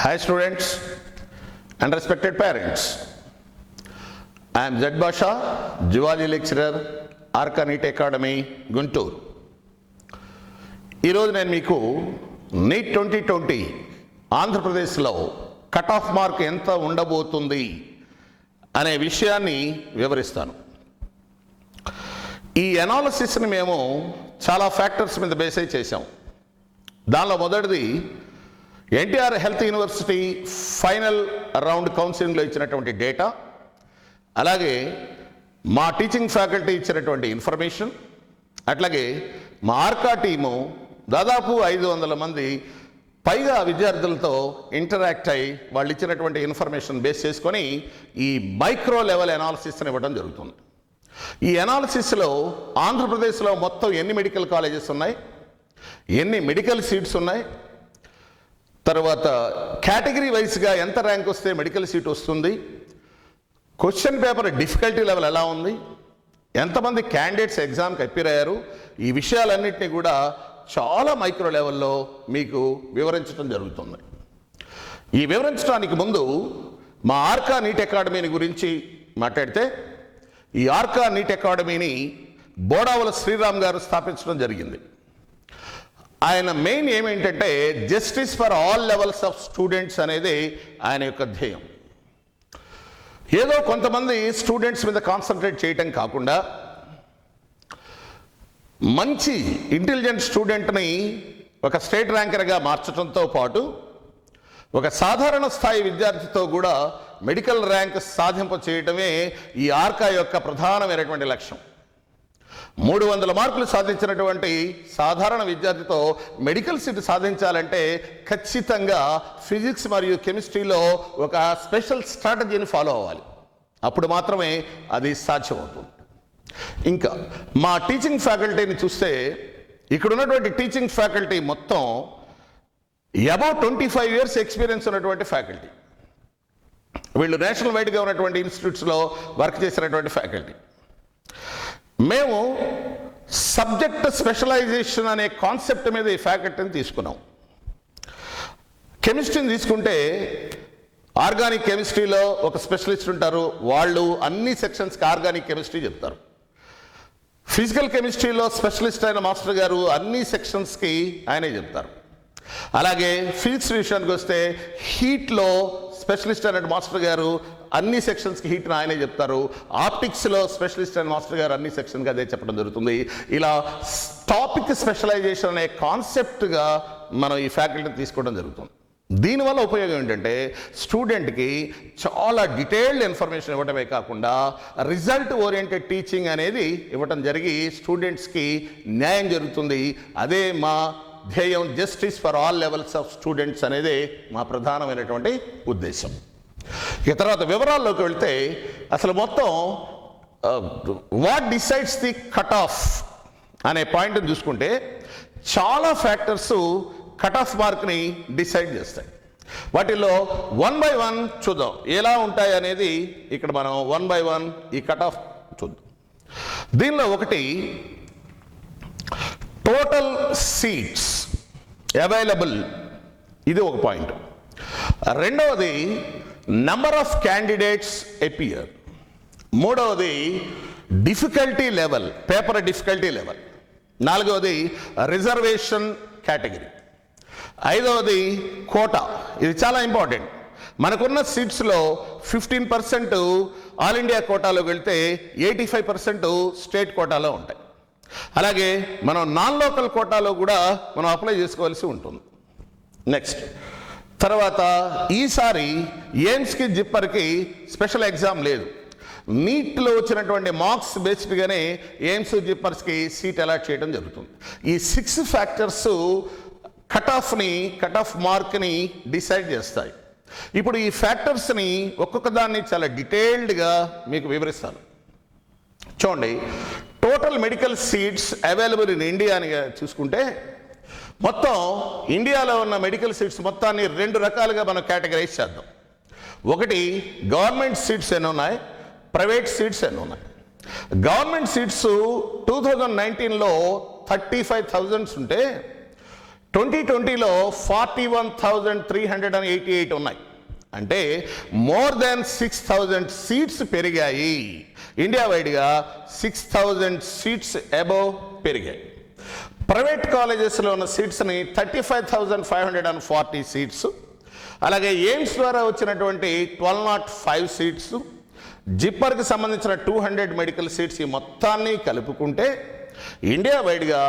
Hi students and respected parents. I am Z Basha, Zoology lecturer, Arka NEET Academy, Guntur. ఈరోజు నేను మీకు neat 2020 ఆంధ్రప్రదేశ్లో cut off mark ఎంత ఉండబోతుంది అనే విషయాన్ని వివరిస్తాను. ఈ అనాలిసిస్ని మేము చాలా ఫ్యాక్టర్స్ మీద బేస్ అయి చేసాం. దానిలో మొదటిది NTR health university final round కౌన్సిలింగ్లో ఇచ్చినటువంటి డేటా, అలాగే మా టీచింగ్ ఫ్యాకల్టీ ఇచ్చినటువంటి ఇన్ఫర్మేషన్, అట్లాగే మా ఆర్కా టీము దాదాపు 500 మంది పైగా విద్యార్థులతో ఇంటరాక్ట్ అయ్యి వాళ్ళు ఇచ్చినటువంటి ఇన్ఫర్మేషన్ బేస్ చేసుకొని ఈ మైక్రో లెవెల్ అనాలిసిస్ని ఇవ్వడం జరుగుతుంది. ఈ అనాలిసిస్లో ఆంధ్రప్రదేశ్లో మొత్తం ఎన్ని మెడికల్ కాలేజెస్ ఉన్నాయి, ఎన్ని మెడికల్ సీట్స్ ఉన్నాయి, తర్వాత కేటగిరీ వైజ్గా ఎంత ర్యాంక్ వస్తే మెడికల్ సీట్ వస్తుంది, క్వశ్చన్ పేపర్ డిఫికల్టీ లెవెల్ ఎలా ఉంది, ఎంతమంది క్యాండిడేట్స్ ఎగ్జామ్కి అపీర్ అయ్యారు, ఈ విషయాలన్నింటినీ కూడా చాలా మైక్రో లెవెల్లో మీకు వివరించడం జరుగుతుంది. ఈ వివరించడానికి ముందు మా ఆర్కా నీట్ అకాడమీని గురించి మాట్లాడితే, ఈ ఆర్కా నీట్ అకాడమీని బోడావుల శ్రీరామ్ గారు స్థాపించడం జరిగింది. ఆయన మెయిన్ ఏమేంటంటే justice for all levels of students అనేది ఆయన యొక్క ధ్యేయం. ఏదో కొంతమంది స్టూడెంట్స్ మీద కాన్సన్ట్రేట్ చేయటం కాకుండా మంచి ఇంటెలిజెంట్ స్టూడెంట్ని ఒక స్టేట్ ర్యాంకర్గా మార్చడంతో పాటు ఒక సాధారణ స్థాయి విద్యార్థితో కూడా మెడికల్ ర్యాంక్ సాధింప చేయటమే ఈ ఆర్కా యొక్క ప్రధానమైనటువంటి లక్ష్యం. 300 మార్కులు సాధించినటువంటి సాధారణ విద్యార్థితో మెడికల్ సీట్ సాధించాలంటే ఖచ్చితంగా ఫిజిక్స్ మరియు కెమిస్ట్రీలో ఒక స్పెషల్ స్ట్రాటజీని ఫాలో అవ్వాలి. అప్పుడు మాత్రమే అది సాధ్యమవుతుంది. ఇంకా మా టీచింగ్ ఫ్యాకల్టీని చూస్తే, ఇక్కడ ఉన్నటువంటి టీచింగ్ ఫ్యాకల్టీ మొత్తం అబౌవ్ 25 years ఎక్స్పీరియన్స్ ఉన్నటువంటి ఫ్యాకల్టీ. వీళ్ళు నేషనల్ వైడ్గా ఉన్నటువంటి ఇన్స్టిట్యూట్స్లో వర్క్ చేసినటువంటి ఫ్యాకల్టీ. మేము సబ్జెక్ట్ స్పెషలైజేషన్ అనే కాన్సెప్ట్ మీద ఈ ఫ్యాకల్టీని తీసుకున్నాం. కెమిస్ట్రీని తీసుకుంటే ఆర్గానిక్ కెమిస్ట్రీలో ఒక స్పెషలిస్ట్ ఉంటారు, వాళ్ళు అన్ని సెక్షన్స్కి ఆర్గానిక్ కెమిస్ట్రీ చెప్తారు. ఫిజికల్ కెమిస్ట్రీలో స్పెషలిస్ట్ అయిన మాస్టర్ గారు అన్ని సెక్షన్స్కి ఆయనే చెప్తారు. అలాగే ఫిజిక్స్ విషయానికి వస్తే హీట్లో స్పెషలిస్ట్ అయిన మాస్టర్ గారు అన్ని సెక్షన్స్కి హీట్ని ఆయనే చెప్తారు. ఆప్టిక్స్లో స్పెషలిస్ట్ అయిన మాస్టర్ గారు అన్ని సెక్షన్కి అదే చెప్పడం జరుగుతుంది. ఇలా టాపిక్ స్పెషలైజేషన్ అనే కాన్సెప్ట్గా మనం ఈ ఫ్యాకల్టీని తీసుకోవడం జరుగుతుంది. దీనివల్ల ఉపయోగం ఏంటంటే స్టూడెంట్కి చాలా డీటెయిల్డ్ ఇన్ఫర్మేషన్ ఇవ్వడమే కాకుండా రిజల్ట్ ఓరియంటెడ్ టీచింగ్ అనేది ఇవ్వటం జరిగి స్టూడెంట్స్కి న్యాయం జరుగుతుంది. అదే మా ధ్యేయం, justice for all levels of students అనేది మా ప్రధానమైనటువంటి ఉద్దేశం. ఇక తర్వాత వివరాల్లోకి వెళ్తే, అసలు మొత్తం what decides the cut of అనే పాయింట్ని చూసుకుంటే చాలా ఫ్యాక్టర్స్ కట్ ఆఫ్ మార్క్ని డిసైడ్ చేస్తాయి. వాటిల్లో 1 by 1 చూద్దాం ఎలా ఉంటాయి అనేది. ఇక్కడ మనం 1 by 1 ఈ కట్ ఆఫ్ చూద్దాం. దీనిలో ఒకటి టోటల్ సీట్స్ అవైలబుల్, ఇది ఒక పాయింట్. రెండవది నెంబర్ ఆఫ్ క్యాండిడేట్స్ అపియర్. మూడవది difficulty level, paper difficulty level. నాలుగవది రిజర్వేషన్ కేటగిరీ. ఐదవది కోటా, ఇది చాలా ఇంపార్టెంట్. మనకున్న సీట్స్లో 15% ఆల్ ఇండియా కోటాలోకి వెళ్తే 85% స్టేట్ కోటాలో ఉంటాయి. అలాగే మనం నాన్ లోకల్ కోటాలో కూడా మనం అప్లై చేసుకోవాల్సి ఉంటుంది. నెక్స్ట్ తర్వాత ఈసారి ఎయిమ్స్కి జిప్పర్కి స్పెషల్ ఎగ్జామ్ లేదు. నీట్లో వచ్చినటువంటి మార్క్స్ బేస్డ్గానే ఎయిమ్స్ జిప్పర్స్కి సీట్ అలాట్ చేయడం జరుగుతుంది. ఈ 6 ఫ్యాక్టర్స్ కట్ ఆఫ్ మార్క్ని డిసైడ్ చేస్తాయి. ఇప్పుడు ఈ ఫ్యాక్టర్స్ని ఒక్కొక్క దాన్ని చాలా డీటెయిల్డ్గా మీకు వివరిస్తాను. చూడండి, total medical seats available in India అని చూసుకుంటే, మొత్తం ఇండియాలో ఉన్న మెడికల్ సీట్స్ మొత్తాన్ని 2 రకాలుగా మనం కేటగరైజ్ చేద్దాం. ఒకటి గవర్నమెంట్ సీట్స్ ఎన్ని ఉన్నాయి, ప్రైవేట్ సీట్స్ ఎన్ని ఉన్నాయి. గవర్నమెంట్ సీట్స్ 2019లో 35,000 ఉంటే 2020లో 41,388 ఉన్నాయి. అంటే మోర్ దాన్ 6,000 సీట్స్ పెరిగాయి. ఇండియా వైడ్గా 6,000 సీట్స్ అబోవ్ పెరిగాయి. ప్రైవేట్ కాలేజెస్లో ఉన్న సీట్స్ని 35,540 సీట్స్, అలాగే ఎయిమ్స్ ద్వారా వచ్చినటువంటి 1,205 సీట్స్, జిప్పర్కి సంబంధించిన 200 మెడికల్ సీట్స్, ఈ మొత్తాన్ని కలుపుకుంటే ఇండియా వైడ్గా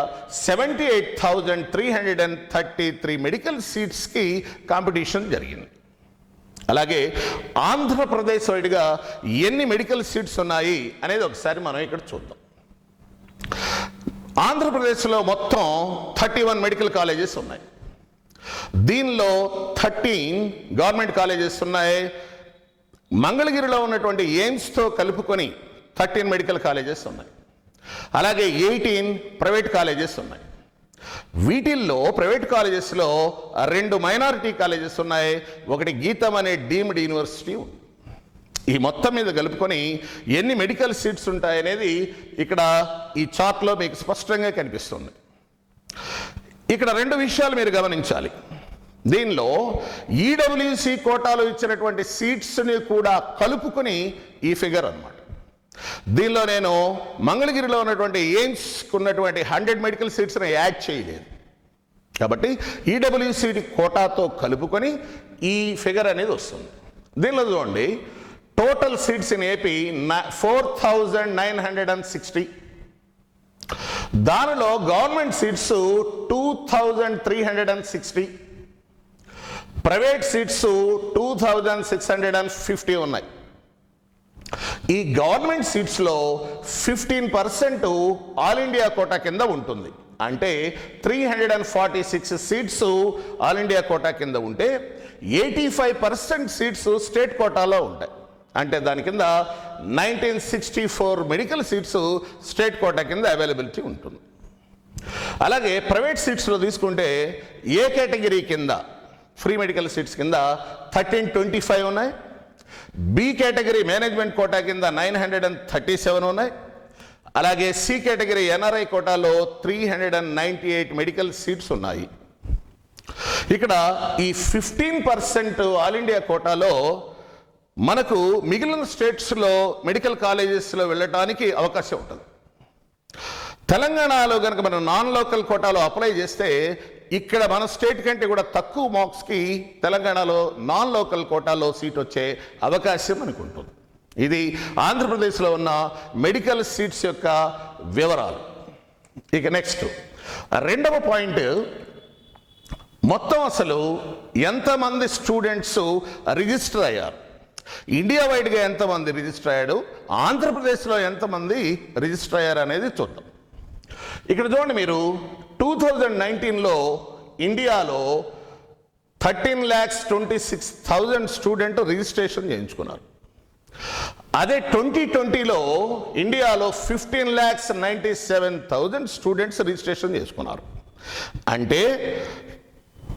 78,333 మెడికల్ సీట్స్కి కాంపిటీషన్ జరిగింది. అలాగే ఆంధ్రప్రదేశ్ వైడ్గా ఎన్ని మెడికల్ సీట్స్ ఉన్నాయి అనేది ఒకసారి మనం ఇక్కడ చూద్దాం. ఆంధ్రప్రదేశ్లో మొత్తం 31 మెడికల్ కాలేజెస్ ఉన్నాయి. దీనిలో 13 గవర్నమెంట్ కాలేజెస్ ఉన్నాయి. మంగళగిరిలో ఉన్నటువంటి ఎయిమ్స్తో కలుపుకొని 13 మెడికల్ కాలేజెస్ ఉన్నాయి. అలాగే 18 ప్రైవేట్ కాలేజెస్ ఉన్నాయి. వీటిల్లో ప్రైవేట్ కాలేజెస్లో 2 మైనారిటీ కాలేజెస్ ఉన్నాయి. ఒకటి గీతం అనే డీమ్డ్ యూనివర్సిటీ ఉంది. ఈ మొత్తం మీద కలుపుకొని ఎన్ని మెడికల్ సీట్స్ ఉంటాయనేది ఇక్కడ ఈ చార్ట్లో మీకు స్పష్టంగా కనిపిస్తుంది. ఇక్కడ 2 విషయాలు మీరు గమనించాలి. దీనిలో ఈడబ్ల్యూసి కోటాలో ఇచ్చినటువంటి సీట్స్ని కూడా కలుపుకొని ఈ ఫిగర్ అన్నమాట. దీనిలో నేను మంగళగిరిలో ఉన్నటువంటి ఎయిమ్స్కి ఉన్నటువంటి 100 మెడికల్ సీట్స్ని యాడ్ చేయలేదు. కాబట్టి ఈడబ్ల్యూసి కోటాతో కలుపుకొని ఈ ఫిగర్ అనేది వస్తుంది. దీనిలో చూడండి, టోటల్ సీట్స్ ఇన్ ఏపీ 4,960. దానిలో గవర్నమెంట్ సీట్స్ 2,360, ప్రైవేట్ సీట్స్ 2,650 ఉన్నాయి. ఈ గవర్నమెంట్ సీట్స్లో 15% ఆల్ ఇండియా కోటా కింద ఉంటుంది. అంటే 346 సీట్స్ ఆల్ ఇండియా కోటా కింద ఉంటే 85% సీట్స్ స్టేట్ కోటాలో ఉంటాయి. అంటే దాని కింద 1964 మెడికల్ సీట్స్ స్టేట్ కోటా కింద అవైలబిలిటీ ఉంటుంది. అలాగే ప్రైవేట్ సీట్స్లో తీసుకుంటే ఏ కేటగిరీ కింద ఫ్రీ మెడికల్ సీట్స్ కింద 1325 ఉన్నాయి. బి కేటగిరీ మేనేజ్మెంట్ కోటా కింద 937 ఉన్నాయి. అలాగే సి కేటగిరీ ఎన్ఆర్ఐ కోటాలో 398 మెడికల్ సీట్స్ ఉన్నాయి. ఇక్కడ ఈ 15% ఆల్ ఇండియా కోటాలో మనకు మిగిలిన స్టేట్స్లో మెడికల్ కాలేజెస్లో వెళ్ళటానికి అవకాశం ఉంటుంది. తెలంగాణలో కనుక మనం నాన్ లోకల్ కోటాలో అప్లై చేస్తే ఇక్కడ మన స్టేట్ కంటే కూడా తక్కువ మార్క్స్కి తెలంగాణలో నాన్ లోకల్ కోటాలో సీట్ వచ్చే అవకాశం మనకు ఉంటుంది. ఇది ఆంధ్రప్రదేశ్లో ఉన్న మెడికల్ సీట్స్ యొక్క వివరాలు. ఇక నెక్స్ట్ 2వ పాయింట్, మొత్తం అసలు ఎంతమంది స్టూడెంట్స్ రిజిస్టర్ అయ్యారు, ఇండియా వైడ్గా ఎంతమంది రిజిస్టర్ అయ్యాడు, ఆంధ్రప్రదేశ్లో ఎంతమంది రిజిస్టర్ అయ్యారు అనేది చూద్దాం. ఇక్కడ చూడండి, మీరు 2019లో ఇండియాలో 13,26,000 స్టూడెంట్ రిజిస్ట్రేషన్ చేయించుకున్నారు. అదే 2020లో ఇండియాలో 15,97,000 స్టూడెంట్స్ రిజిస్ట్రేషన్ చేసుకున్నారు. అంటే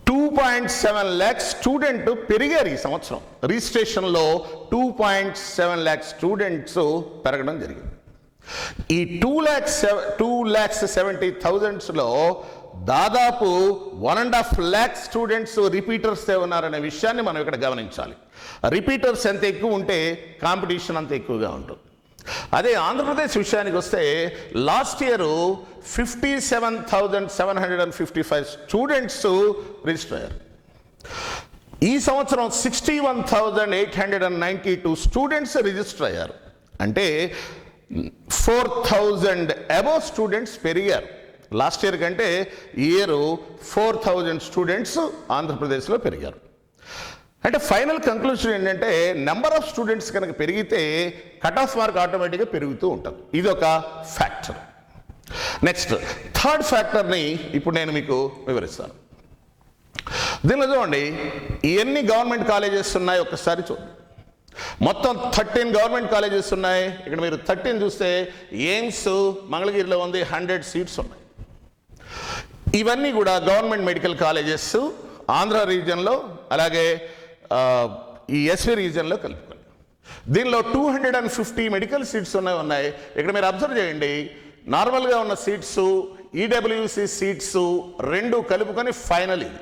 2.7 lakh స్టూడెంట్ పెరిగారు ఈ సంవత్సరం. రిజిస్ట్రేషన్లో 2.7 lakh స్టూడెంట్స్ పెరగడం జరిగింది. ఈ 2,70,000లో దాదాపు 1.5 lakh స్టూడెంట్స్ రిపీటర్స్ ఉన్నారనే విషయాన్ని మనం ఇక్కడ గమనించాలి. రిపీటర్స్ ఎంత ఎక్కువ ఉంటే కాంపిటీషన్ అంత ఎక్కువగా ఉంటుంది. అదే ఆంధ్రప్రదేశ్ విషయానికి వస్తే లాస్ట్ ఇయర్ 57,755 స్టూడెంట్స్ రిజిస్టర్ అయ్యారు. ఈ సంవత్సరం 61,892 స్టూడెంట్స్ రిజిస్టర్ అయ్యారు. అంటే 4,000 అబోవ్ స్టూడెంట్స్ పెరిగారు. లాస్ట్ ఇయర్ కంటే ఈ ఇయర్ 4,000 స్టూడెంట్స్ ఆంధ్రప్రదేశ్లో పెరిగారు. అంటే ఫైనల్ కంక్లూషన్ ఏంటంటే, నెంబర్ ఆఫ్ స్టూడెంట్స్ కనుక పెరిగితే కట్ ఆఫ్ మార్క్ ఆటోమేటిక్గా పెరుగుతూ ఉంటుంది. ఇది ఒక ఫ్యాక్టర్. నెక్స్ట్ 3rd ఫ్యాక్టర్ని ఇప్పుడు నేను మీకు వివరిస్తాను. దీనిలో చూడండి, ఎన్ని గవర్నమెంట్ కాలేజెస్ ఉన్నాయి ఒక్కసారి చూడండి. మొత్తం 13 గవర్నమెంట్ కాలేజెస్ ఉన్నాయి. ఇక్కడ మీరు 13 చూస్తే ఎయిమ్స్ మంగళగిరిలో ఉంది, 100 సీట్స్ ఉన్నాయి. ఇవన్నీ కూడా గవర్నమెంట్ మెడికల్ కాలేజెస్ ఆంధ్ర రీజియన్లో, అలాగే ఈ ఎస్వి రీజియన్లో కలుపుకొని. దీనిలో 250 మెడికల్ సీట్స్ ఉన్నాయి. ఇక్కడ మీరు అబ్జర్వ్ చేయండి, నార్మల్గా ఉన్న సీట్స్ ఈడబ్ల్యూసి సీట్స్ రెండు కలుపుకొని ఫైనల్ ఇది.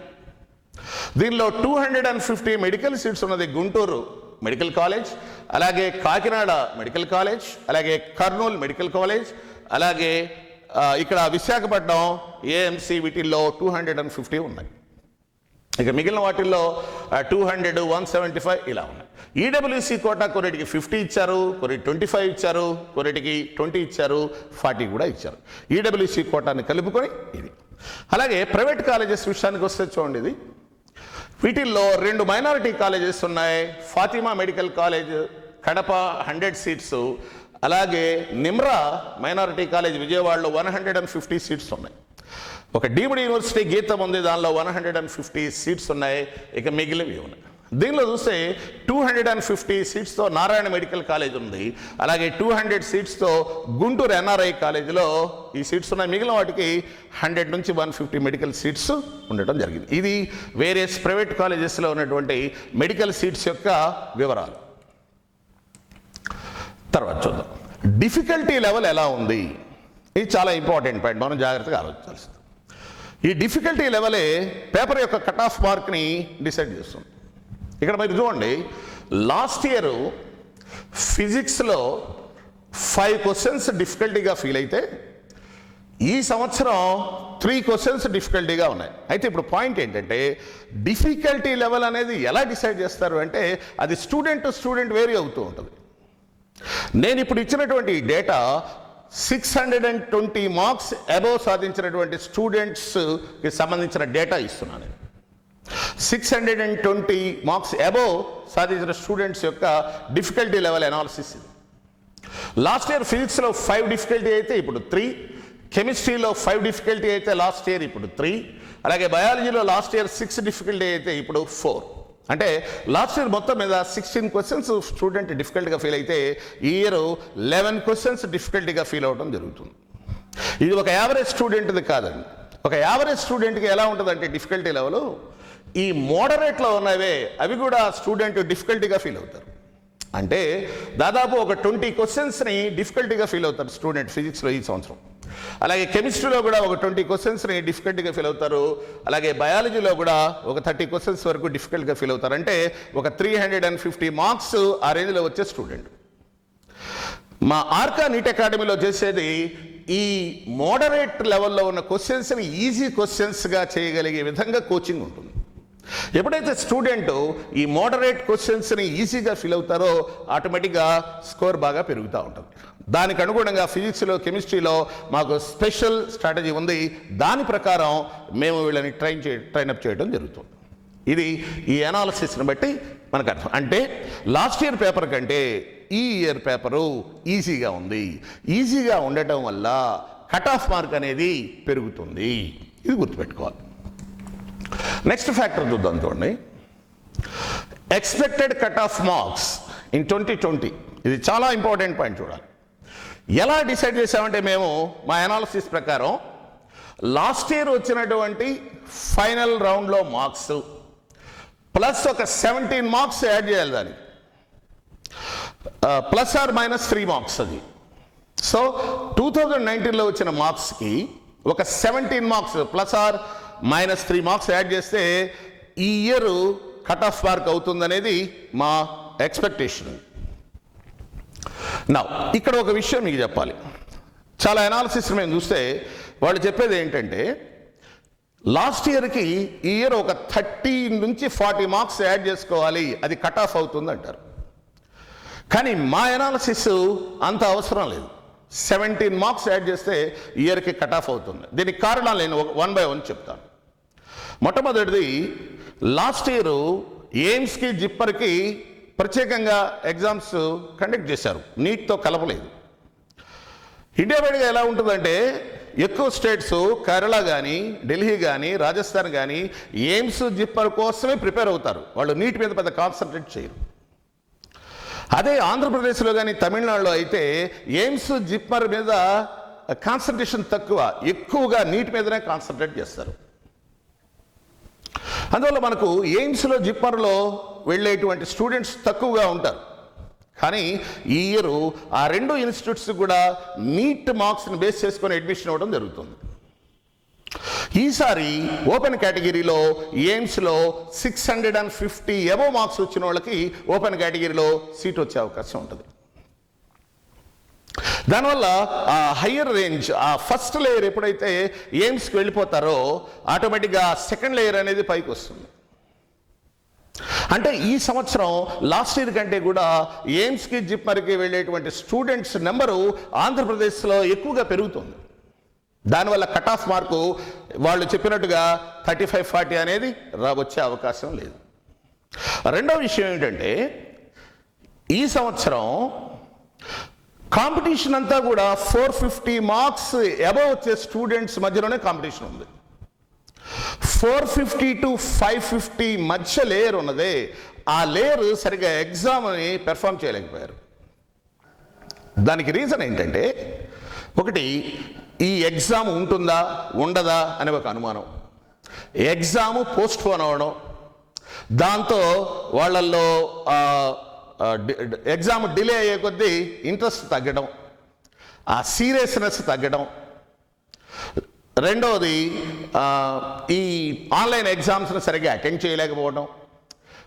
దీనిలో 250 మెడికల్ సీట్స్ ఉన్నది గుంటూరు మెడికల్ కాలేజ్, అలాగే కాకినాడ మెడికల్ కాలేజ్, అలాగే కర్నూలు మెడికల్ కాలేజ్, అలాగే ఇక్కడ విశాఖపట్నం ఏఎంసీ, వీటిల్లో 250 ఉన్నాయి. ఇక మిగిలిన వాటిల్లో 200, 175 ఇలా ఉన్నాయి. ఈడబ్ల్యూసి కోటా కొన్నిటికి 50 ఇచ్చారు, కొన్ని 25 ఇచ్చారు, కొన్నిటికి 20 ఇచ్చారు, 40 కూడా ఇచ్చారు. ఈడబ్ల్యూసి కోటాని కలుపుకొని ఇది. అలాగే ప్రైవేట్ కాలేజెస్ విషయానికి వస్తే చూడండి, ఇది వీటిల్లో 2 మైనారిటీ కాలేజెస్ ఉన్నాయి. Fatima medical college Kadapa 100 seats, అలాగే నిమ్రా మైనారిటీ కాలేజ్ విజయవాడలో 150 సీట్స్ ఉన్నాయి. ఒక డీమ్డ్ యూనివర్సిటీ గీతం ఉంది, దానిలో 150 సీట్స్ ఉన్నాయి. ఇక మిగిలినవి ఉన్నాయి. దీనిలో చూస్తే 250 సీట్స్తో నారాయణ మెడికల్ కాలేజ్ ఉంది, అలాగే 200 సీట్స్తో గుంటూరు ఎన్ఆర్ఐ కాలేజీలో ఈ సీట్స్ ఉన్నాయి. మిగిలిన వాటికి 100 నుంచి 150 మెడికల్ సీట్స్ ఉండటం జరిగింది. ఇది వేరియస్ ప్రైవేట్ కాలేజెస్లో ఉన్నటువంటి మెడికల్ సీట్స్ యొక్క వివరాలు. తర్వాత చూద్దాం డిఫికల్టీ లెవెల్ ఎలా ఉంది. ఇది చాలా ఇంపార్టెంట్ పాయింట్, మనం జాగ్రత్తగా ఆలోచించాల్సింది. ఈ డిఫికల్టీ లెవెలే పేపర్ యొక్క కట్ ఆఫ్ మార్క్ని డిసైడ్ చేస్తుంది. ఇక్కడ మీరు చూడండి, లాస్ట్ ఇయర్ ఫిజిక్స్లో 5 క్వశ్చన్స్ డిఫికల్టీగా ఫీల్ అయితే ఈ సంవత్సరం 3 క్వశ్చన్స్ డిఫికల్టీగా ఉన్నాయి. అయితే ఇప్పుడు పాయింట్ ఏంటంటే, డిఫికల్టీ లెవెల్ అనేది ఎలా డిసైడ్ చేస్తారు అంటే అది స్టూడెంట్ టు స్టూడెంట్ వేరీ అవుతూ ఉంటుంది. నేను ఇప్పుడు ఇచ్చినటువంటి డేటా 620 మార్క్స్ అబోవ్ సాధించినటువంటి స్టూడెంట్స్కి సంబంధించిన డేటా ఇస్తున్నాను. 620 మార్క్స్ అబోవ్ సాధించిన స్టూడెంట్స్ యొక్క డిఫికల్టీ లెవెల్ అనాలిసిస్ ఇది. లాస్ట్ ఇయర్ ఫిజిక్స్లో 5 డిఫికల్టీ అయితే ఇప్పుడు 3, కెమిస్ట్రీలో 5 డిఫికల్టీ అయితే లాస్ట్ ఇయర్ ఇప్పుడు 3, అలాగే బయాలజీలో లాస్ట్ ఇయర్ 6 డిఫికల్టీ అయితే ఇప్పుడు 4. అంటే లాస్ట్ ఇయర్ మొత్తం మీద 16 క్వశ్చన్స్ స్టూడెంట్ డిఫికల్ట్గా ఫీల్ అయితే ఈ ఇయర్ 11 క్వశ్చన్స్ డిఫికల్టీగా ఫీల్ అవ్వడం జరుగుతుంది. ఇది ఒక యావరేజ్ స్టూడెంట్ది కాదండి. ఒక యావరేజ్ స్టూడెంట్కి ఎలా ఉంటుందంటే డిఫికల్టీ లెవెల్, ఈ మోడరేట్లో ఉన్నవే అవి కూడా స్టూడెంట్ డిఫికల్టీగా ఫీల్ అవుతారు. అంటే దాదాపు ఒక 20 క్వశ్చన్స్ని డిఫికల్టీగా ఫీల్ అవుతారు స్టూడెంట్ ఫిజిక్స్లో ఈ సంవత్సరం. అలాగే కెమిస్ట్రీలో కూడా ఒక 20 క్వశ్చన్స్ని డిఫికల్ట్గా ఫీల్ అవుతారు. అలాగే బయాలజీలో కూడా ఒక 30 క్వశ్చన్స్ వరకు డిఫికల్ట్గా ఫీల్ అవుతారు. అంటే ఒక 350 మార్క్స్ ఆ రేంజ్లో వచ్చే స్టూడెంట్. మా ఆర్కా నీట్ అకాడమీలో చేసేది ఈ మోడరేట్ లెవెల్లో ఉన్న క్వశ్చన్స్ని ఈజీ క్వశ్చన్స్గా చేయగలిగే విధంగా కోచింగ్ ఉంటుంది. ఎప్పుడైతే స్టూడెంట్ ఈ మోడరేట్ క్వశ్చన్స్ని ఈజీగా ఫీల్ అవుతారో ఆటోమేటిక్గా స్కోర్ బాగా పెరుగుతూ ఉంటుంది. దానికి అనుగుణంగా ఫిజిక్స్లో, కెమిస్ట్రీలో మాకు స్పెషల్ స్ట్రాటజీ ఉంది. దాని ప్రకారం మేము వీళ్ళని ట్రైనప్ చేయడం జరుగుతుంది. ఇది ఈ అనాలిసిస్ని బట్టి మనకు అర్థం. అంటే లాస్ట్ ఇయర్ పేపర్ కంటే ఈ ఇయర్ పేపరు ఈజీగా ఉంది. ఈజీగా ఉండటం వల్ల కట్ ఆఫ్ మార్క్ అనేది పెరుగుతుంది. ఇది గుర్తుపెట్టుకోవాలి. నెక్స్ట్ ఫ్యాక్టర్ చూద్దాం. చూడండి, expected cut off marks in 2020. ఇది చాలా ఇంపార్టెంట్ పాయింట్. చూడాలి ఎలా డిసైడ్ చేసామంటే, మేము మా అనాలిసిస్ ప్రకారం లాస్ట్ ఇయర్ వచ్చినటువంటి ఫైనల్ రౌండ్లో మార్క్స్ ప్లస్ ఒక 17 మార్క్స్ యాడ్ చేయాలి దానికి, ప్లస్ ఆర్ మైనస్ 3 మార్క్స్ అది. సో 2019లో వచ్చిన మార్క్స్కి ఒక 17 marks plus or minus 3 marks add చేస్తే ఈ ఇయర్ కట్ ఆఫ్ మార్క్ అవుతుందనేది మా ఎక్స్పెక్టేషన్. నా ఇక్కడ ఒక విషయం మీకు చెప్పాలి. చాలా అనాలిసిస్ మేము చూస్తే వాళ్ళు చెప్పేది ఏంటంటే, లాస్ట్ ఇయర్కి ఈ ఇయర్ ఒక 30 నుంచి 40 మార్క్స్ యాడ్ చేసుకోవాలి, అది కట్ ఆఫ్ అవుతుంది అంటారు. కానీ మా అనాలిసిస్ అంత అవసరం లేదు. 17 మార్క్స్ యాడ్ చేస్తే ఇయర్కి కట్ ఆఫ్ అవుతుంది. దీనికి కారణాలు నేను 1 by 1 చెప్తాను. మొట్టమొదటిది, లాస్ట్ ఇయర్ ఎయిమ్స్కి, జిప్పర్కి ప్రత్యేకంగా ఎగ్జామ్స్ కండక్ట్ చేశారు, నీట్తో కలపలేదు. ఇండియా వైడ్గా ఎలా ఉంటుందంటే, ఎక్కువ స్టేట్స్ కేరళ కానీ, ఢిల్లీ కానీ, రాజస్థాన్ కానీ ఎయిమ్స్, జిప్పర్ కోసమే ప్రిపేర్ అవుతారు. వాళ్ళు నీట్ మీద పెద్ద కాన్సన్ట్రేట్ చేయరు. అదే ఆంధ్రప్రదేశ్లో కానీ, తమిళనాడులో అయితే ఎయిమ్స్, జిప్పర్ మీద కాన్సన్ట్రేషన్ తక్కువ, ఎక్కువగా నీట్ మీదనే కాన్సన్ట్రేట్ చేస్తారు. అందువల్ల మనకు ఎయిమ్స్లో, జిప్పర్లో వెళ్ళేటువంటి స్టూడెంట్స్ తక్కువగా ఉంటారు. కానీ ఈ ఇయర్ ఆ 2 ఇన్స్టిట్యూట్స్ కూడా నీట్ మార్క్స్ని బేస్ చేసుకొని అడ్మిషన్ అవ్వడం జరుగుతుంది. ఈసారి ఓపెన్ కేటగిరీలో ఎయిమ్స్లో 650 అబవ్ మార్క్స్ వచ్చిన వాళ్ళకి ఓపెన్ కేటగిరీలో సీట్ వచ్చే అవకాశం ఉంటుంది. దానివల్ల ఆ హయ్యర్ రేంజ్, ఆ ఫస్ట్ లేయర్ ఎప్పుడైతే ఎయిమ్స్కి వెళ్ళిపోతారో ఆటోమేటిక్గా సెకండ్ లేయర్ అనేది పైకి వస్తుంది. అంటే ఈ సంవత్సరం లాస్ట్ ఇయర్ కంటే కూడా ఎయిమ్స్కి జిప్మర్కి వెళ్ళేటువంటి స్టూడెంట్స్ నెంబరు ఆంధ్రప్రదేశ్లో ఎక్కువగా పెరుగుతుంది. దానివల్ల కట్ ఆఫ్ మార్కు వాళ్ళు చెప్పినట్టుగా 35-40 అనేది వచ్చే అవకాశం లేదు. రెండో విషయం ఏంటంటే ఈ సంవత్సరం కాంపిటీషన్ అంతా కూడా 450 మార్క్స్ అబవ్ వచ్చే స్టూడెంట్స్ మధ్యలోనే కాంపిటీషన్ ఉంది. 450 to 550 మధ్య లేయర్ ఉన్నదే, ఆ లేయర్ సరిగా ఎగ్జామ్ని పెర్ఫామ్ చేయలేకపోయారు. దానికి రీజన్ ఏంటంటే ఒకటి, ఈ ఎగ్జామ్ ఉంటుందా ఉండదా అనే ఒక అనుమానం, ఎగ్జామ్ పోస్ట్ పోన్ అవ్వడం, దాంతో వాళ్ళల్లో ఎగ్జామ్ డిలే అయ్యే కొద్దీ ఇంట్రెస్ట్ తగ్గడం, ఆ సీరియస్నెస్ తగ్గడం. రెండవది, ఈ ఆన్లైన్ ఎగ్జామ్స్ని సరిగ్గా అటెండ్ చేయలేకపోవడం,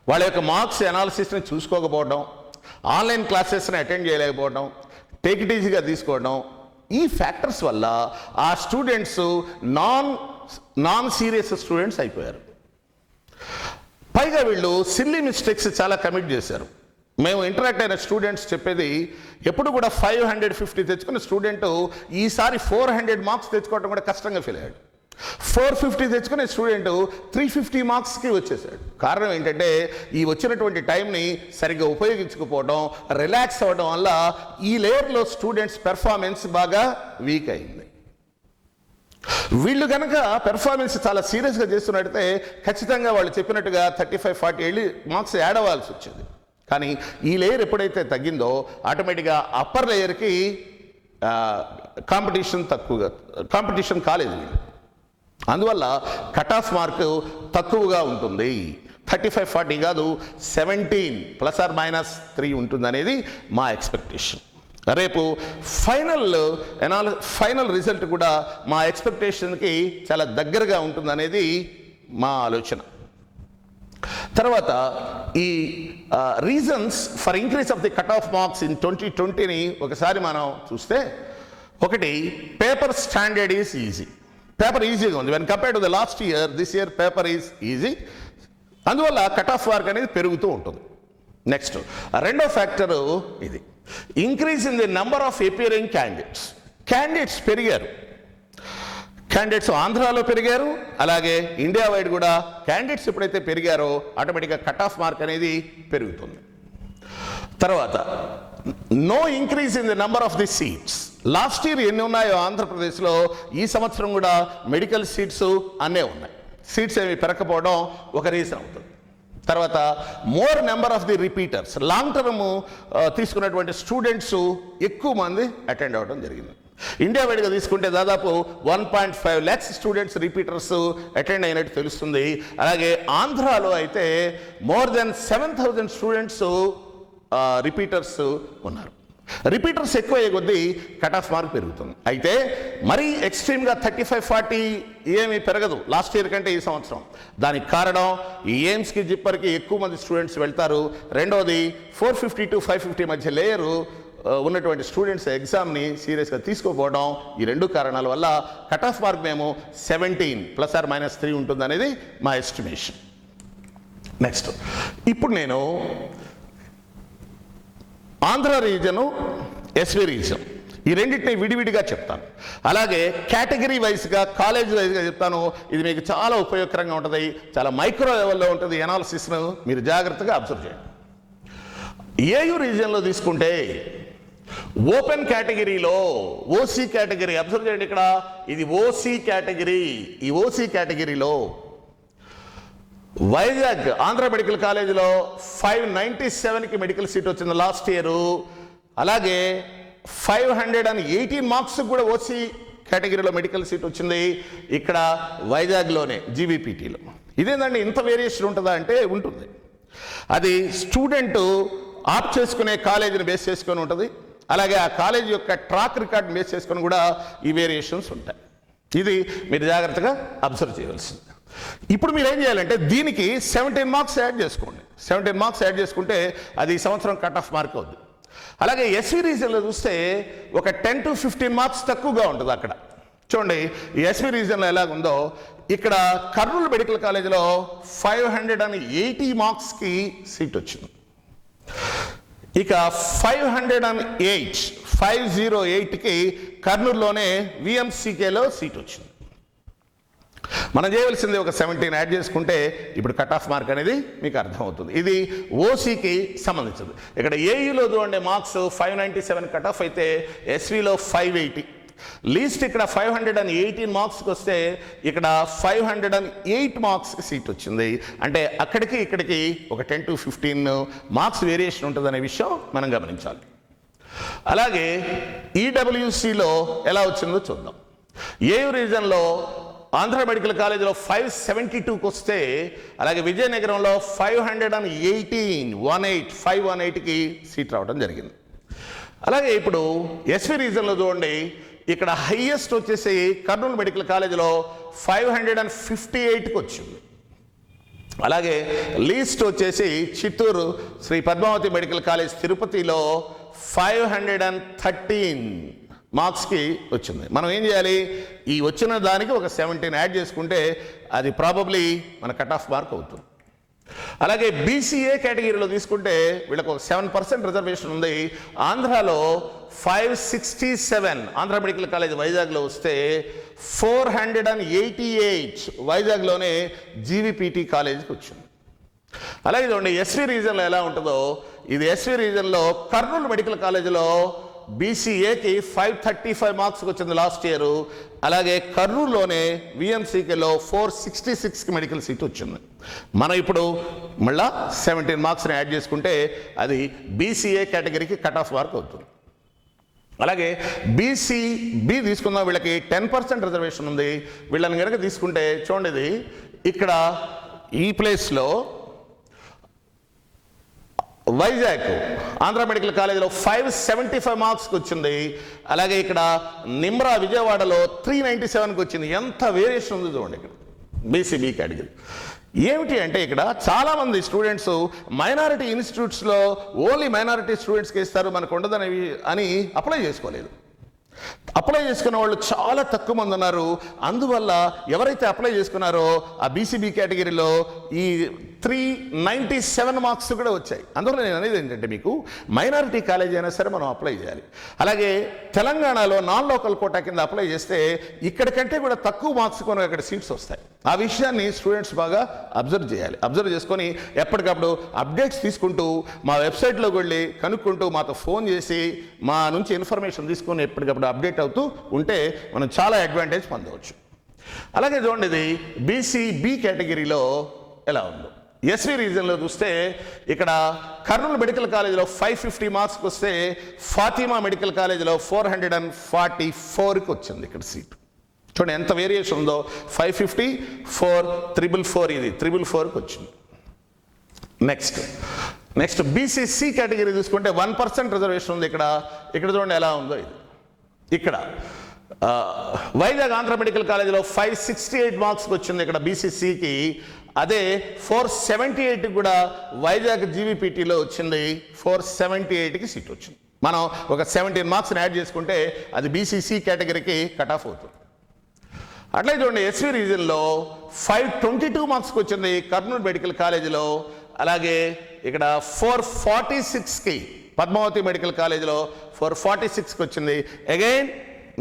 వాళ్ళ యొక్క మార్క్స్ అనాలిసిస్ని చూసుకోకపోవడం, ఆన్లైన్ క్లాసెస్ని అటెండ్ చేయలేకపోవడం, టేక్ ఇట్ ఈజీగా తీసుకోవడం, ఈ ఫ్యాక్టర్స్ వల్ల ఆ స్టూడెంట్స్ నాన్ సీరియస్ స్టూడెంట్స్ అయిపోయారు. పైగా వీళ్ళు సిల్లీ మిస్టేక్స్ చాలా కమిట్ చేశారు. మేము ఇంటరాక్ట్ అయిన స్టూడెంట్స్ చెప్పేది, ఎప్పుడు కూడా 550 తెచ్చుకున్న స్టూడెంట్ ఈసారి 400 మార్క్స్ తెచ్చుకోవడం కూడా కష్టంగా ఫీల్ అయ్యాడు. 450 తెచ్చుకునే స్టూడెంట్ 350 మార్క్స్కి వచ్చేసాడు. కారణం ఏంటంటే ఈ వచ్చినటువంటి టైంని సరిగ్గా ఉపయోగించకపోవడం, రిలాక్స్ అవ్వడం వల్ల ఈ లేయర్లో స్టూడెంట్స్ పెర్ఫార్మెన్స్ బాగా వీక్ అయింది. వీళ్ళు కనుక పెర్ఫార్మెన్స్ చాలా సీరియస్గా చేస్తున్నట్టయితే ఖచ్చితంగా వాళ్ళు చెప్పినట్టుగా 35-40 మార్క్స్ యాడ్ అవ్వాల్సి వచ్చేది. కానీ ఈ లేయర్ ఎప్పుడైతే తగ్గిందో ఆటోమేటిక్గా అప్పర్ లేయర్కి కాంపిటీషన్ కాలేదు. అందువల్ల కట్ ఆఫ్ మార్కు తక్కువగా ఉంటుంది. 35-40 కాదు, 17 ±3 ఉంటుందనేది మా ఎక్స్పెక్టేషన్. రేపు ఫైనల్ రిజల్ట్ కూడా మా ఎక్స్పెక్టేషన్కి చాలా దగ్గరగా ఉంటుందనేది మా ఆలోచన. తర్వాత ఈ reasons for increase of the cut off marks in 2020ని ఒకసారి మనం చూస్తే, ఒకటి, paper standard is easy. Paper ఈజీగా ఉంది. When compare to the last year, this year paper is easy. అందువల్ల కట్ ఆఫ్ మార్క్ అనేది పెరుగుతూ ఉంటుంది. నెక్స్ట్, రెండో ఫ్యాక్టరు ఇది, increase in the number of appearing candidates పెరిగారు. క్యాండిడేట్స్ ఆంధ్రాలో పెరిగారు, అలాగే ఇండియా వైడ్ కూడా క్యాండిడేట్స్ ఎప్పుడైతే పెరిగారో ఆటోమేటిక్గా కట్ ఆఫ్ మార్క్ అనేది పెరుగుతుంది. తర్వాత, no increase in the number of the seats. Last year ఎన్ని ఉన్నాయో ఆంధ్రప్రదేశ్లో ఈ సంవత్సరం కూడా మెడికల్ సీట్స్ అన్నీ ఉన్నాయి. సీట్స్ ఏమి పెరగకపోవడం ఒక రీజన్ అవుతుంది. తర్వాత, more number of the repeaters. Long term తీసుకున్నటువంటి స్టూడెంట్స్ ఎక్కువ మంది అటెండ్ అవ్వడం జరిగింది. ఇండియా వైడ్గా తీసుకుంటే దాదాపు 1.5 lakhs స్టూడెంట్స్ రిపీటర్స్ అటెండ్ అయినట్టు తెలుస్తుంది. అలాగే ఆంధ్రాలో అయితే మోర్ దెన్ 7,000 స్టూడెంట్స్ రిపీటర్స్ ఉన్నారు. రిపీటర్స్ ఎక్కువ అయ్యే కొద్దీ కట్ ఆఫ్ మార్క్ పెరుగుతుంది. అయితే మరీ ఎక్స్ట్రీమ్గా 35-40 ఏమీ పెరగదు లాస్ట్ ఇయర్ కంటే ఈ సంవత్సరం. దానికి కారణం ఈ ఎయిమ్స్కి జిప్పర్కి ఎక్కువ మంది స్టూడెంట్స్ వెళ్తారు. రెండోది, 450 to 550 మధ్య లేయరు ఉన్నటువంటి స్టూడెంట్స్ ఎగ్జామ్ని సీరియస్గా తీసుకోకపోవడం. ఈ రెండు కారణాల వల్ల కట్ ఆఫ్ మార్క్ మేము 17 ±3 ఉంటుందనేది మా ఎస్టిమేషన్. నెక్స్ట్, ఇప్పుడు నేను ఆంధ్ర రీజను, ఎస్వి రీజన్ ఈ రెండింటిని విడివిడిగా చెప్తాను. అలాగే కేటగిరీ వైజ్గా, కాలేజ్ వైజ్గా చెప్తాను. ఇది మీకు చాలా ఉపయోగకరంగా ఉంటుంది. చాలా మైక్రో లెవెల్లో ఉంటుంది ఎనాలిసిస్ను. మీరు జాగ్రత్తగా అబ్జర్వ్ చేయండి. ఏయూ రీజియన్లో తీసుకుంటే ఓపెన్ కేటగిరీలో ఓసీ కేటగిరీ అబ్జర్వ్ చేయండి. ఇక్కడ ఇది ఓసీ కేటగిరీ. ఈ ఓసీ కేటగిరీలో వైజాగ్ ఆంధ్ర మెడికల్ కాలేజీలో 597కి మెడికల్ సీట్ వచ్చింది లాస్ట్ ఇయర్. అలాగే 518 మార్క్స్ కూడా ఓసీ కేటగిరీలో మెడికల్ సీట్ వచ్చింది ఇక్కడ వైజాగ్లోనే జీబీపీటీలో. ఇదేందండి ఇంత వేరియేషన్ ఉంటుందా అంటే ఉంటుంది. అది స్టూడెంట్ ఆప్ చేసుకునే కాలేజీని బేస్ చేసుకొని ఉంటుంది. అలాగే ఆ కాలేజీ యొక్క ట్రాక్ రికార్డ్ బేస్ చేసుకొని కూడా ఈ వేరియేషన్స్ ఉంటాయి. ఇది మీరు జాగ్రత్తగా అబ్జర్వ్ చేయవలసింది. ఇప్పుడు మీరు ఏం చేయాలంటే దీనికి 17 మార్క్స్ యాడ్ చేసుకోండి. 17 మార్క్స్ యాడ్ చేసుకుంటే అది ఈ సంవత్సరం కట్ ఆఫ్ మార్క్ అవుద్ది. అలాగే ఎస్వి రీజన్లో చూస్తే ఒక 10 to 15 మార్క్స్ తక్కువగా ఉంటుంది అక్కడ. చూడండి ఈ ఎస్వి రీజన్లో ఎలాగుందో, ఇక్కడ కర్నూలు మెడికల్ కాలేజీలో 580 మార్క్స్కి సీట్ వచ్చింది. ఇక 508కి కర్నూలులోనే విఎంసీకేలో సీట్ వచ్చింది. మనం చేయవలసింది ఒక 17 యాడ్ చేసుకుంటే ఇప్పుడు కట్ ఆఫ్ మార్క్ అనేది మీకు అర్థమవుతుంది. ఇది ఓసీకి సంబంధించింది. ఇక్కడ ఏయూలో చూడండి మార్క్స్ 597 కట్ ఆఫ్ అయితే ఎస్విలో 580. లీస్ట్ ఇక్కడ 518 మార్క్స్కి వస్తే ఇక్కడ 508 మార్క్స్కి సీట్ వచ్చింది. అంటే అక్కడికి ఇక్కడికి ఒక 10 to 15 మార్క్స్ వేరియేషన్ ఉంటుందనే విషయం మనం గమనించాలి. అలాగే ఈడబ్ల్యూసిలో ఎలా వచ్చిందో చూద్దాం. ఏయూ రీజన్లో ఆంధ్ర మెడికల్ కాలేజీలో 572కి వస్తే, అలాగే విజయనగరంలో 518కి సీట్ రావడం జరిగింది. అలాగే ఇప్పుడు ఎస్వి రీజన్లో చూడండి, ఇక్కడ హైయెస్ట్ వచ్చేసి కర్నూలు మెడికల్ కాలేజీలో 558కి వచ్చింది. అలాగే లీస్ట్ వచ్చేసి చిత్తూరు శ్రీ పద్మావతి మెడికల్ కాలేజ్ తిరుపతిలో 513 మార్క్స్కి వచ్చింది. మనం ఏం చేయాలి, ఈ వచ్చిన దానికి ఒక 17 యాడ్ చేసుకుంటే అది ప్రాబబ్లీ మన కట్ ఆఫ్ మార్క్ అవుతుంది. అలాగే బీసీఏ కేటగిరీలో తీసుకుంటే వీళ్ళకి ఒక 7% రిజర్వేషన్ ఉంది. ఆంధ్రాలో 567 ఆంధ్ర మెడికల్ కాలేజ్ వైజాగ్లో వస్తే 488 వైజాగ్లోనే జీవీపీటీ కాలేజీకి వచ్చింది. అలాగే చూడండి ఎస్వి రీజన్లో ఎలా ఉంటుందో, ఇది ఎస్వి రీజన్లో కర్నూలు మెడికల్ కాలేజీలో బీసీఏకి 535 మార్క్స్కి వచ్చింది లాస్ట్ ఇయర్. అలాగే కర్నూలులోనే విఎంసీకేలో 466కి మెడికల్ సీట్ వచ్చింది. మనం ఇప్పుడు మళ్ళా 17 మార్క్స్ని యాడ్ చేసుకుంటే అది బీసీఏ కేటగిరీకి కట్ ఆఫ్ మార్క్ అవుతుంది. అలాగే బీసీబీ తీసుకుందాం, వీళ్ళకి 10% రిజర్వేషన్ ఉంది. వీళ్ళని కనుక తీసుకుంటే చూడండి, ఇది ఇక్కడ ఈ ప్లేస్లో వైజాగ్ ఆంధ్ర మెడికల్ కాలేజీలో 575 మార్క్స్కి వచ్చింది. అలాగే ఇక్కడ నిమ్రా విజయవాడలో 397కి వచ్చింది. ఎంత వేరియేషన్ ఉంది చూడండి ఇక్కడ బీసీబీ కేటగిరీ. ఏమిటి అంటే ఇక్కడ చాలామంది స్టూడెంట్స్ మైనారిటీ ఇన్స్టిట్యూట్స్లో ఓన్లీ మైనారిటీ స్టూడెంట్స్కి ఇస్తారు, మనకు ఉండదని అని అప్లై చేసుకోలేదు. అప్లై చేసుకున్న వాళ్ళు చాలా తక్కువ మంది ఉన్నారు. అందువల్ల ఎవరైతే అప్లై చేసుకున్నారో ఆ బీసీబీ కేటగిరీలో ఈ 397 మార్క్స్ కూడా వచ్చాయి. అందువల్ల నేను అనేది ఏంటంటే, మీకు మైనారిటీ కాలేజ్ అయినా సరే మనం అప్లై చేయాలి. అలాగే తెలంగాణలో నాన్ లోకల్ కోటా కింద అప్లై చేస్తే ఇక్కడికంటే కూడా తక్కువ మార్క్స్ మనకు అక్కడ సీట్స్ వస్తాయి. ఆ విషయాన్ని స్టూడెంట్స్ బాగా అబ్జర్వ్ చేయాలి. అబ్జర్వ్ చేసుకొని ఎప్పటికప్పుడు అప్డేట్స్ తీసుకుంటూ మా వెబ్సైట్లోకి వెళ్ళి కనుక్కుంటూ మాతో ఫోన్ చేసి మా నుంచి ఇన్ఫర్మేషన్ తీసుకొని ఎప్పటికప్పుడు అప్డేట్ అవుతూ ఉంటే మనం చాలా అడ్వాంటేజ్ పొందవచ్చు. అలాగే చూడండి, ఇది బీసీబీ కేటగిరీలో ఎలా ఉందో. ఎస్వి రీజన్లో చూస్తే ఇక్కడ కర్నూలు మెడికల్ కాలేజీలో 550 మార్క్స్కి వస్తే ఫాతిమా మెడికల్ కాలేజీలో 444కి వచ్చింది ఇక్కడ సీట్. చూడండి ఎంత వేరియేషన్ ఉందో, 550, 444, ఇది 444కి వచ్చింది. నెక్స్ట్ బీసీసీ కేటగిరీ తీసుకుంటే 1% రిజర్వేషన్ ఉంది ఇక్కడ. ఇక్కడ చూడండి ఎలా ఉందో. ఇది ఇక్కడ వైజాగ్ ఆంధ్ర మెడికల్ కాలేజీలో 568 మార్క్స్కి వచ్చింది ఇక్కడ బీసీసీకి. అదే 478కి కూడా వైజాగ్ జీవీపీటీలో వచ్చింది. 478కి సీట్ వచ్చింది. మనం ఒక 17 మార్క్స్ని యాడ్ చేసుకుంటే అది బీసీసీ కేటగిరీకి కట్ ఆఫ్ అవుతుంది. అట్లే చూడండి ఎస్వి రీజన్లో 522 మార్క్స్కి వచ్చింది కర్నూలు మెడికల్ కాలేజీలో. అలాగే ఇక్కడ 446కి పద్మావతి మెడికల్ కాలేజీలో 446కి వచ్చింది. అగైన్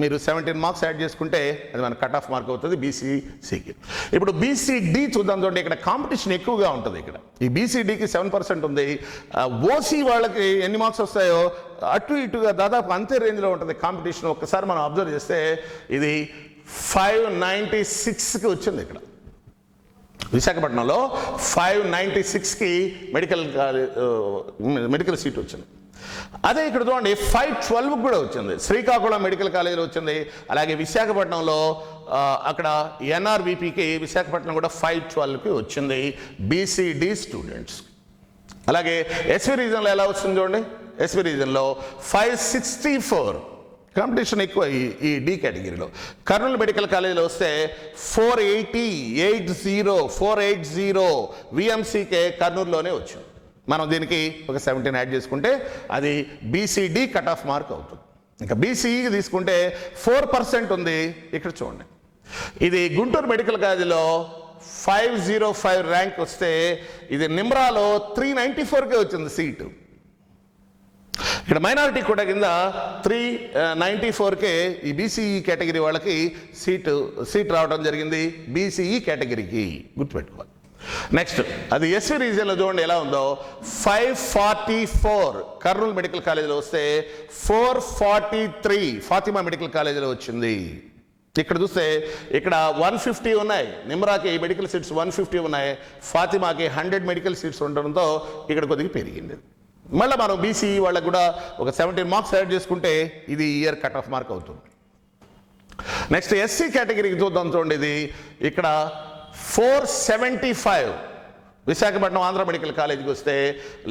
మీరు 17 మార్క్స్ యాడ్ చేసుకుంటే అది మన కట్ ఆఫ్ మార్క్ అవుతుంది బీసీసీకి. ఇప్పుడు బీసీడీ చూద్దాం. చూడండి ఇక్కడ కాంపిటీషన్ ఎక్కువగా ఉంటుంది. ఇక్కడ ఈ బీసీడీకి 7% ఉంది. ఓసీ వాళ్ళకి ఎన్ని మార్క్స్ వస్తాయో అటు ఇటుగా దాదాపు అంతే రేంజ్లో ఉంటుంది కాంపిటీషన్. ఒక్కసారి మనం అబ్జర్వ్ చేస్తే ఇది 596కి వచ్చింది ఇక్కడ విశాఖపట్నంలో. 596కి మెడికల్ సీట్ వచ్చింది. అదే ఇక్కడ చూడండి 512కి కూడా వచ్చింది. శ్రీకాకుళం మెడికల్ కాలేజీలో వచ్చింది. అలాగే విశాఖపట్నంలో అక్కడ ఎన్ఆర్విపికి విశాఖపట్నం కూడా 512కి వచ్చింది బీసీడీ స్టూడెంట్స్. అలాగే ఎస్వి రీజన్లో ఎలా వచ్చింది చూడండి. ఎస్వి రీజన్లో 564 కాంపిటీషన్ ఎక్కువ ఈ డి కేటగిరీలో. కర్నూలు మెడికల్ కాలేజీలో వస్తే 480 విఎంసీకే కర్నూలులోనే వచ్చింది. మనం దీనికి ఒక 17 యాడ్ చేసుకుంటే అది బీసీడి కట్ ఆఫ్ మార్క్ అవుతుంది. ఇంకా బీసీఈకి తీసుకుంటే 4% ఉంది. ఇక్కడ చూడండి, ఇది గుంటూరు మెడికల్ కాలేజీలో 505 ర్యాంక్ వస్తే ఇది నిమ్రాలో 394కే వచ్చింది సీటు. ఇక్కడ మైనారిటీ కూడా కింద 394కే ఈ బీసీఈ కేటగిరీ వాళ్ళకి సీట్ రావడం జరిగింది, బీసీఈ కేటగిరీకి, గుర్తుపెట్టుకోవాలి. నెక్స్ట్ అది ఎస్సీ రీజియన్లో చూడండి ఎలా ఉందో. 544 కర్నూలు మెడికల్ కాలేజీలో వస్తే 443 ఫాతిమా మెడికల్ కాలేజీలో వచ్చింది. ఇక్కడ చూస్తే ఇక్కడ 150 ఉన్నాయి, నిమ్రాకి మెడికల్ సీట్స్ 150 ఉన్నాయి, ఫాతిమాకి 100 మెడికల్ సీట్స్ ఉండడంతో ఇక్కడ కొద్దిగా పెరిగింది. మళ్ళీ మనం బీసీఈ వాళ్ళకు కూడా ఒక 17 మార్క్స్ యాడ్ చేసుకుంటే ఇది ఇయర్ కట్ ఆఫ్ మార్క్ అవుతుంది. నెక్స్ట్ ఎస్సీ కేటగిరీకి చూద్దాం. చూడండి, ఇది ఇక్కడ 475 విశాఖపట్నం ఆంధ్ర మెడికల్ కాలేజీకి వస్తే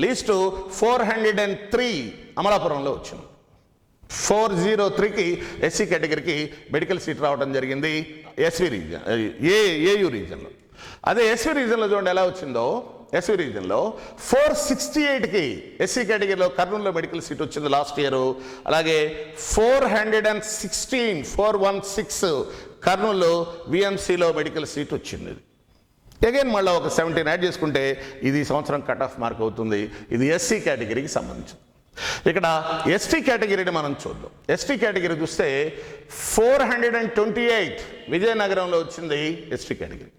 లిస్టు 403 అమలాపురంలో వచ్చింది. 403కి ఎస్సీ కేటగిరీకి మెడికల్ సీట్ రావడం జరిగింది ఎస్వి రీజన్, ఏయూ రీజన్లో. అదే ఎస్వి రీజన్లో చూడండి ఎలా వచ్చిందో. ఎస్వి రీజన్లో 468కి ఎస్సీ కేటగిరీలో కర్నూలులో మెడికల్ సీట్ వచ్చింది లాస్ట్ ఇయర్. అలాగే 416 కర్నూలు విఎంసీలో మెడికల్ సీట్ వచ్చింది. అగైన్ మళ్ళీ ఒక 17 యాడ్ చేసుకుంటే ఇది సంవత్సరం కట్ ఆఫ్ మార్క్ అవుతుంది. ఇది ఎస్సీ కేటగిరీకి సంబంధించింది. ఇక్కడ ఎస్టీ కేటగిరీని మనం చూద్దాం. ఎస్టీ కేటగిరీ చూస్తే 428 విజయనగరంలో వచ్చింది ఎస్టీ కేటగిరీ.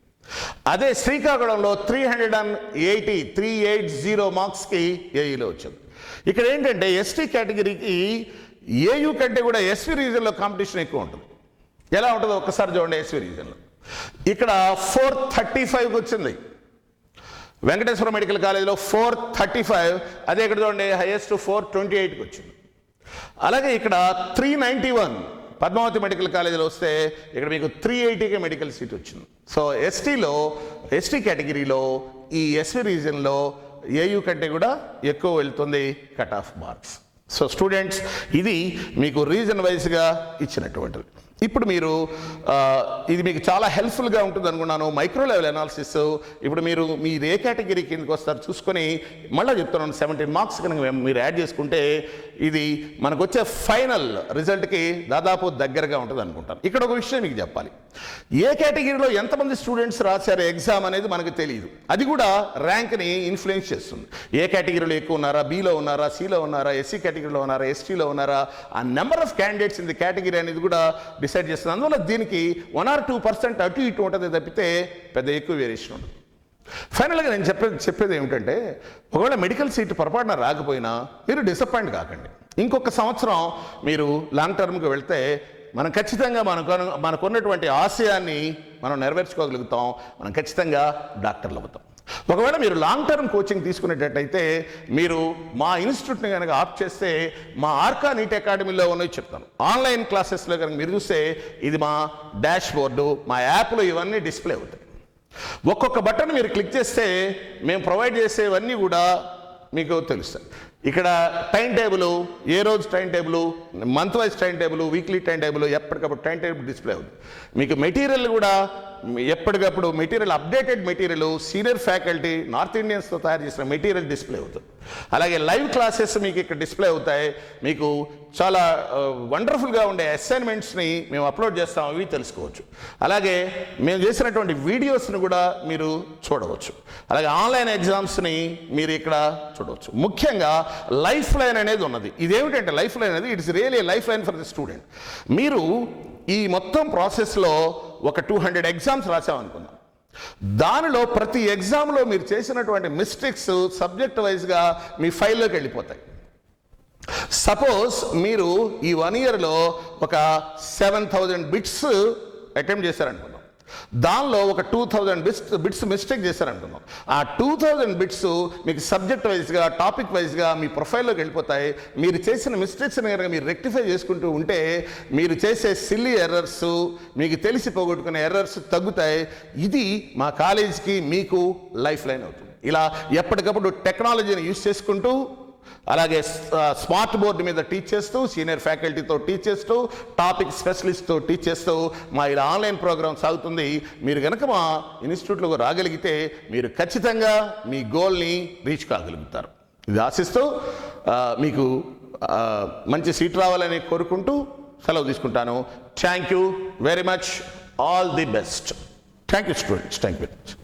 అదే శ్రీకాకుళంలో 380 మార్క్స్కి ఏఈలో వచ్చింది. ఇక్కడ ఏంటంటే ఎస్టీ కేటగిరీకి ఏయూ కంటే కూడా ఎస్వి రీజన్లో కాంపిటీషన్ ఎక్కువ ఉంటుంది. ఎలా ఉంటుందో ఒక్కసారి చూడండి. ఎస్వి రీజన్లో ఇక్కడ 435కి వచ్చింది, వెంకటేశ్వర మెడికల్ కాలేజీలో 435. అదే ఇక్కడ చూడండి హైయెస్ట్ 428కి వచ్చింది. అలాగే ఇక్కడ 391 పద్మావతి మెడికల్ కాలేజీలో వస్తే ఇక్కడ మీకు 380కి మెడికల్ సీట్ వచ్చింది. సో ఎస్టీ కేటగిరీలో ఈ ఎస్వి రీజన్లో ఏయూ కంటే కూడా ఎక్కువ వెళ్తుంది cut off marks. So students, ఇది మీకు రీజన్ వైజ్గా ఇచ్చినటువంటిది. ఇప్పుడు మీరు ఇది మీకు చాలా హెల్ప్ఫుల్గా ఉంటుంది అనుకున్నాను. మైక్రో లెవెల్ అనాలిసిస్ ఇప్పుడు మీరు ఏ కేటగిరీ కిందకి వస్తారు చూసుకొని మళ్ళీ చెప్తున్నాను. 17 మార్క్స్ కనుక మీరు యాడ్ చేసుకుంటే ఇది మనకు వచ్చే ఫైనల్ రిజల్ట్కి దాదాపు దగ్గరగా ఉంటుంది అనుకుంటాను. ఇక్కడ ఒక విషయం మీకు చెప్పాలి. ఏ కేటగిరీలో ఎంతమంది స్టూడెంట్స్ రాశారు ఎగ్జామ్ అనేది మనకు తెలియదు. అది కూడా ర్యాంక్ని ఇన్ఫ్లుయెన్స్ చేస్తుంది. ఏ కేటగిరీలో ఎక్కువ ఉన్నారా, బీలో ఉన్నారా, సిలో ఉన్నారా, ఎస్సీ కేటగిరీలో ఉన్నారా, ఎస్టీలో ఉన్నారా, ఆ number of candidates in the category అనేది కూడా డిసైడ్ చేస్తుంది. అందువల్ల దీనికి 1 or 2% అటు ఇటు ఉంటుంది తప్పితే పెద్ద ఎక్కువ వేరియేషన్ ఉంటుంది. ఫైనల్గా నేను చెప్పేది ఏమిటంటే, ఒకవేళ మెడికల్ సీట్ పొరపాటున రాకపోయినా మీరు డిసప్పాయింట్ కాకండి. ఇంకొక సంవత్సరం మీరు లాంగ్ టర్మ్కి వెళ్తే మనం ఖచ్చితంగా మనకున్నటువంటి ఆశయాన్ని మనం నెరవేర్చుకోగలుగుతాం. మనం ఖచ్చితంగా డాక్టర్లు అవుతాం. ఒకవేళ మీరు లాంగ్ టర్మ్ కోచింగ్ తీసుకునేటట్టయితే మీరు మా ఇన్స్టిట్యూట్ని కనుక ఆప్ చేస్తే మా ఆర్కా నీట్ అకాడమీలో ఉన్నవి చెప్తాను. ఆన్లైన్ క్లాసెస్లో కనుక మీరు చూస్తే ఇది మా డాష్ బోర్డు, మా యాప్లో ఇవన్నీ డిస్ప్లే అవుతాయి. ఒక్కొక్క బటన్ మీరు క్లిక్ చేస్తే మేము ప్రొవైడ్ చేసేవన్నీ కూడా మీకు తెలుస్తాయి. ఇక్కడ టైం టేబుల్, ఏ రోజు time table, month wise time table, weekly time table, ఎప్పటికప్పుడు టైం టేబుల్ డిస్ప్లే అవుతుంది. మీకు మెటీరియల్ కూడా ఎప్పటికప్పుడు material, updated material, senior faculty north ఇండియన్స్తో తయారు చేసిన మెటీరియల్ డిస్ప్లే అవుతుంది. అలాగే లైవ్ క్లాసెస్ మీకు ఇక్కడ డిస్ప్లే అవుతాయి. మీకు చాలా వండర్ఫుల్గా ఉండే అసైన్మెంట్స్ని మేము అప్లోడ్ చేస్తాం, అవి తెలుసుకోవచ్చు. అలాగే మేము చేసినటువంటి వీడియోస్ని కూడా మీరు చూడవచ్చు. అలాగే ఆన్లైన్ ఎగ్జామ్స్ని మీరు ఇక్కడ చూడవచ్చు. ముఖ్యంగా లైఫ్ లైన్ అనేది ఉన్నది. ఇదేమిటంటే లైఫ్ లైన్ అనేది it's really life line for the student. మీరు ఈ మొత్తం ప్రాసెస్లో ఒక 200 ఎగ్జామ్స్ రాసామనుకుందాం. దానిలో ప్రతి ఎగ్జామ్లో మీరు చేసినటువంటి మిస్టేక్స్ సబ్జెక్ట్ వైజ్గా మీ ఫైల్లోకి వెళ్ళిపోతాయి. సపోజ్ మీరు ఈ 1 ఇయర్లో ఒక 7000 బిట్స్ అటెంప్ట్ చేశారనుకుందాం. దానిలో ఒక 2000 బిట్స్ మిస్టేక్ చేశారనుకుందాం. ఆ 2000 బిట్స్ మీకు సబ్జెక్ట్ వైజ్గా, టాపిక్ వైజ్గా మీ ప్రొఫైల్లోకి వెళ్ళిపోతాయి. మీరు చేసిన మిస్టేక్స్ని కనుక మీరు రెక్టిఫై చేసుకుంటూ ఉంటే మీరు చేసే సిల్లీ ఎర్రర్స్, మీకు తెలిసి పోగొట్టుకునే ఎర్రర్స్ తగ్గుతాయి. ఇది మా కాలేజీకి మీకు లైఫ్ లైన్ అవుతుంది. ఇలా ఎప్పటికప్పుడు టెక్నాలజీని యూజ్ చేసుకుంటూ అలాగే స్మార్ట్ బోర్డు మీద టీచ్ చేస్తూ, సీనియర్ ఫ్యాకల్టీతో టీచ్ చేస్తూ, టాపిక్ స్పెషలిస్ట్తో టీచ్ చేస్తూ మా ఇలా ఆన్లైన్ ప్రోగ్రామ్ సాగుతుంది. మీరు కనుక మా ఇన్స్టిట్యూట్లోకి రాగలిగితే మీరు ఖచ్చితంగా మీ గోల్ని రీచ్ కాగలుగుతారు. ఇది ఆశిస్తూ మీకు మంచి సీట్ రావాలని కోరుకుంటూ సెలవు తీసుకుంటాను. Thank you very much. All the best. Thank you students. Thank you very much.